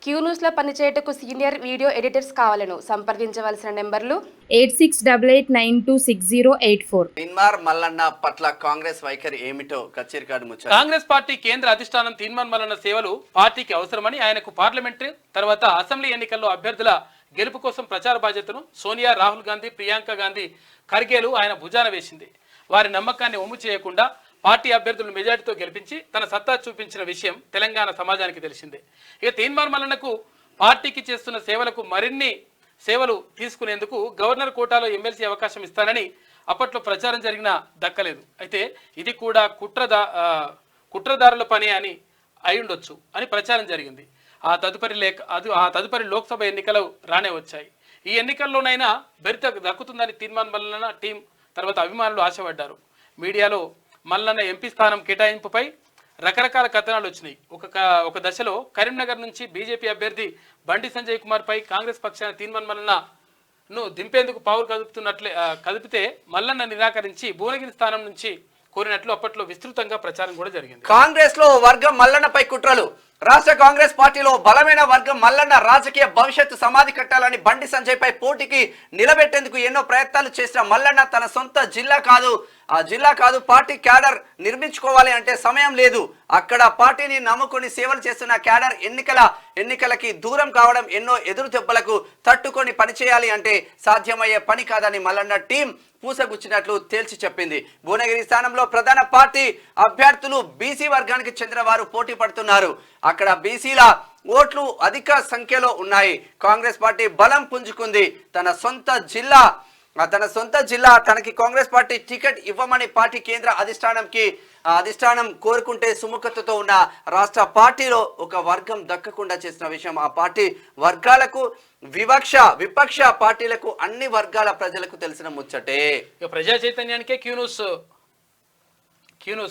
క్యూన్యూస్లో పనిచేయటకు senior video editors కావాలను సంప్రదించవలసిన నెంబర్లు 8688960884. తీన్మార్ మల్లన్న పట్ల కాంగ్రెస్ వైఖరి ఏమిటో కచ్చేరికాడు ముచ్చట. కాంగ్రెస్ పార్టీ కేంద్ర అధిష్టానం తీన్మార్ మల్లన్న సేవలు పార్టీకి అవసరమని, ఆయనకు పార్లమెంటరీ తర్వాత అసెంబ్లీ ఎన్నికల్లో అభ్యర్థుల గెలుపు కోసం ప్రచార బాధ్యతను సోనియా, రాహుల్ గాంధీ, ప్రియాంక గాంధీ ఖర్గేలు ఆయన భుజాన వేసింది. వారి నమ్మకాన్ని ఒమ్ము చేయకుండా పార్టీ అభ్యర్థులను మెజార్టీతో గెలిపించి తన సత్తా చూపించిన విషయం తెలంగాణ సమాజానికి తెలిసిందే. ఇక తీన్మార్ మల్లన్నకు పార్టీకి చేస్తున్న సేవలకు మరిన్ని సేవలు తీసుకునేందుకు గవర్నర్ కోటాలో ఎమ్మెల్సీ అవకాశం ఇస్తానని అప్పట్లో ప్రచారం జరిగినా దక్కలేదు. అయితే ఇది కూడా కుట్రదారుల పని అని అయ్యుండొచ్చు అని ప్రచారం జరిగింది. ఆ తదుపరి లోక్సభ ఎన్నికలు రానే వచ్చాయి. ఈ ఎన్నికల్లోనైనా బెర్త దక్కుతుందని తీన్మార్ మల్లన్న టీం తర్వాత అభిమానులు ఆశపడ్డారు. మీడియాలో మల్లన్న ఎంపీ స్థానం కేటాయింపుపై రకరకాల కథనాలు వచ్చినాయి. ఒక దశలో కరీంనగర్ నుంచి బీజేపీ అభ్యర్థి బండి సంజయ్ కుమార్ పై కాంగ్రెస్ పక్షాన తీన్మార్ మల్లన్నను దింపేందుకు పావులు కదిపితే మల్లన్న నిరాకరించి భువనగిరి స్థానం నుంచి కోరినట్లు అప్పట్లో విస్తృతంగా ప్రచారం కూడా జరిగింది. కాంగ్రెస్ లో వర్గం మల్లన్నపై కుట్రలు. రాష్ట్ర కాంగ్రెస్ పార్టీలో బలమైన వర్గం మల్లన్న రాజకీయ భవిష్యత్తు సమాధి కట్టాలని బండి సంజయ్ పై పోటీకి నిలబెట్టేందుకు ఎన్నో ప్రయత్నాలు చేసిన మల్లన్న తన సొంత జిల్లా కాదు పార్టీ క్యాడర్ నిర్మించుకోవాలి అంటే సమయం లేదు. అక్కడ పార్టీని నమ్ముకొని సేవలు చేస్తున్న క్యాడర్ ఎన్నికలకి దూరం కావడం, ఎన్నో ఎదురు దెబ్బలకు తట్టుకొని పనిచేయాలి అంటే సాధ్యమయ్యే పని కాదని మల్లన్న టీం పూసగుచ్చినట్లు తేల్చి చెప్పింది. భువనగిరి స్థానంలో ప్రధాన పార్టీ అభ్యర్థులు బీసీ వర్గానికి చెందిన వారు పోటీ పడుతున్నారు. అక్కడ బీసీల ఓట్లు అధిక సంఖ్యలో ఉన్నాయి. కాంగ్రెస్ పార్టీ బలం పుంజుకుంది. తన సొంత జిల్లా తనకి కాంగ్రెస్ పార్టీ టికెట్ ఇవ్వమని పార్టీ కేంద్ర అధిష్టానం కోరుకుంటే సుముఖతతో ఉన్న రాష్ట్ర పార్టీలో ఒక వర్గం దక్కకుండా చేసిన విషయం ఆ పార్టీ వర్గాలకు విపక్ష పార్టీలకు అన్ని వర్గాల ప్రజలకు తెలిసిన ముచ్చటే. ప్రజా చైతన్యానికే క్యూన్యూస్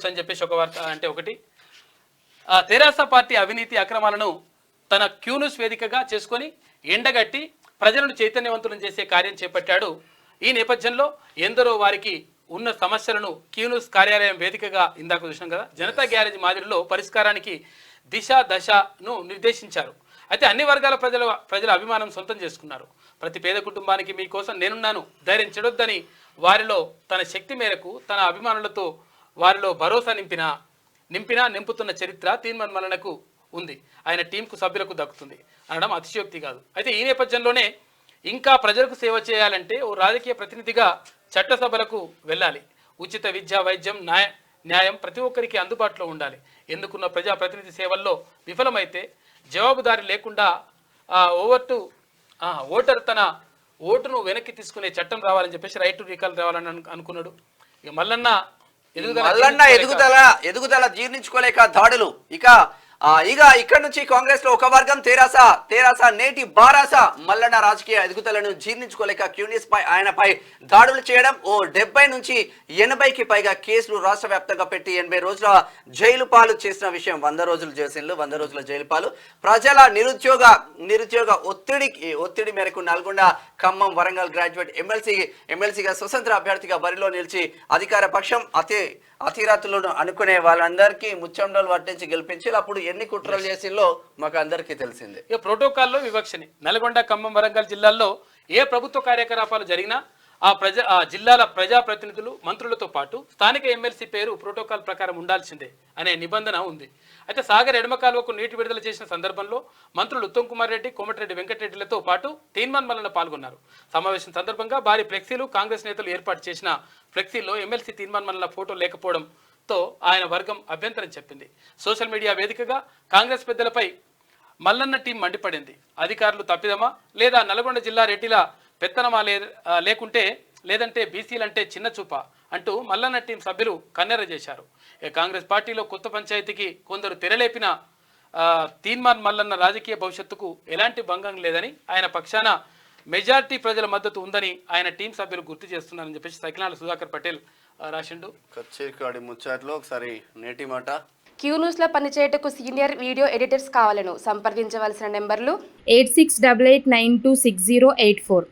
అని చెప్పేసి ఒక వార్త అంటే ఒకటి. తెరాస పార్టీ అవినీతి అక్రమాలను తన క్యూన్యూస్ వేదికగా చేసుకొని ఎండగట్టి ప్రజలను చైతన్యవంతులను చేసే కార్యం చేపట్టాడు. ఈ నేపథ్యంలో ఎందరో వారికి ఉన్న సమస్యలను క్యూన్యూస్ కార్యాలయం వేదికగా ఇందాక చూసినాం కదా, జనతా గ్యారేజ్ మాదిరిలో పరిష్కారానికి దశను నిర్దేశించారు. అయితే అన్ని వర్గాల ప్రజల అభిమానం సొంతం చేసుకున్నారు. ప్రతి పేద కుటుంబానికి మీకోసం నేనున్నాను, ధైర్యం చెడొద్దని వారిలో తన శక్తి మేరకు తన అభిమానులతో వారిలో భరోసా నింపుతున్న చరిత్ర తీన్మార్ మల్లన్నకు ఉంది. ఆయన టీంకు సభ్యులకు దక్కుతుంది అనడం అతిశయోక్తి కాదు. అయితే ఈ నేపథ్యంలోనే ఇంకా ప్రజలకు సేవ చేయాలంటే ఓ రాజకీయ ప్రతినిధిగా చట్టసభలకు వెళ్ళాలి. ఉచిత విద్య, వైద్యం, న్యాయం ప్రతి ఒక్కరికి అందుబాటులో ఉండాలి. ఎన్నుకున్న ప్రజాప్రతినిధి సేవల్లో విఫలమైతే జవాబుదారీ లేకుండా ఓటర్ తన ఓటును వెనక్కి తీసుకునే చట్టం రావాలని చెప్పేసి రైట్ టు రీకాల్ రావాలని అనుకున్నాడు. ఇక మల్లన్న ఎదుగుదల జీర్ణించుకోలేక దాడులు. ఇక్కడ నుంచి కాంగ్రెస్ లో ఒక వర్గం తెరాస నేటి బారాస మల్లన్న రాజకీయ ఎదుగుదలను జీర్ణించుకోలేక క్యూనియస్ ఆయనపై దాడులు చేయడం, 70 నుంచి 80కి పైగా కేసులు రాష్ట్ర వ్యాప్తంగా పెట్టి 80 రోజుల జైలు పాలు చేసిన విషయం. 100 రోజుల జైలు 100 రోజుల జైలు పాలు. ప్రజల నిరుద్యోగ ఒత్తిడి మేరకు నల్గొండ, ఖమ్మం, వరంగల్ గ్రాడ్యుయేట్ ఎమ్మెల్సీగా స్వతంత్ర అభ్యర్థిగా బరిలో నిలిచి అధికార పక్షం అతిరాతులను అనుకునే వాళ్ళందరికీ ముచ్చండలు పట్టించి గెలిపించి అప్పుడు ఎన్ని కుట్రలు చేసిందో మాకు అందరికీ తెలిసిందే. ఇక ప్రోటోకాల్లో వివక్షని. నల్గొండ, ఖమ్మం, వరంగల్ జిల్లాల్లో ఏ ప్రభుత్వ కార్యకలాపాలు జరిగినా ఆ జిల్లాల ప్రజాప్రతినిధులు, మంత్రులతో పాటు స్థానిక ఎమ్మెల్సీ పేరు ప్రోటోకాల్ ప్రకారం ఉండాల్సిందే అనే నిబంధన ఉంది. అయితే సాగర్ ఎడమ కాలువకు నీటి విడుదల చేసిన సందర్భంలో మంత్రులు ఉత్తమ్ కుమార్ రెడ్డి, కోమటిరెడ్డి వెంకటరెడ్డిలతో పాటు తీన్మార్ మల్లన్న పాల్గొన్నారు. సమావేశం సందర్భంగా భారీ ఫ్లెక్సీలు, కాంగ్రెస్ నేతలు ఏర్పాటు చేసిన ఫ్లెక్సీల్లో ఎమ్మెల్సీ తీన్మార్ మల్లన్న ఫోటో లేకపోవడంతో ఆయన వర్గం అభ్యంతరం చెప్పింది. సోషల్ మీడియా వేదికగా కాంగ్రెస్ పెద్దలపై మల్లన్న టీం మండిపడింది. అధికారులు తప్పిదమా లేదా నల్గొండ జిల్లా రెడ్డిల పెత్తనమా లేదంటే బీసీలంటే చిన్న చూప అంటూ మల్లన్న టీం సభ్యులు కన్నెర చేశారు. కాంగ్రెస్ పార్టీలో కొత్త పంచాయతీకి కొందరు తెరలేపిన తీన్మార్ మల్లన్న రాజకీయ భవిష్యత్తుకు ఎలాంటి భంగం లేదని, ఆయన పక్షాన మెజార్టీ ప్రజల మద్దతు ఉందని ఆయన టీం సభ్యులు గుర్తు చేస్తున్నారని చెప్పేసి సైకినాల సుధాకర్ పటేల్ రాసిండు. కచ్చేరికాడి ముచ్చట్లో ఒకసారి నేటి మాట. క్యూన్యూస్లో పనిచేయటకు సీనియర్ వీడియో ఎడిటర్స్ కావాలను సంప్రదించవలసిన నెంబర్లు 8688960884.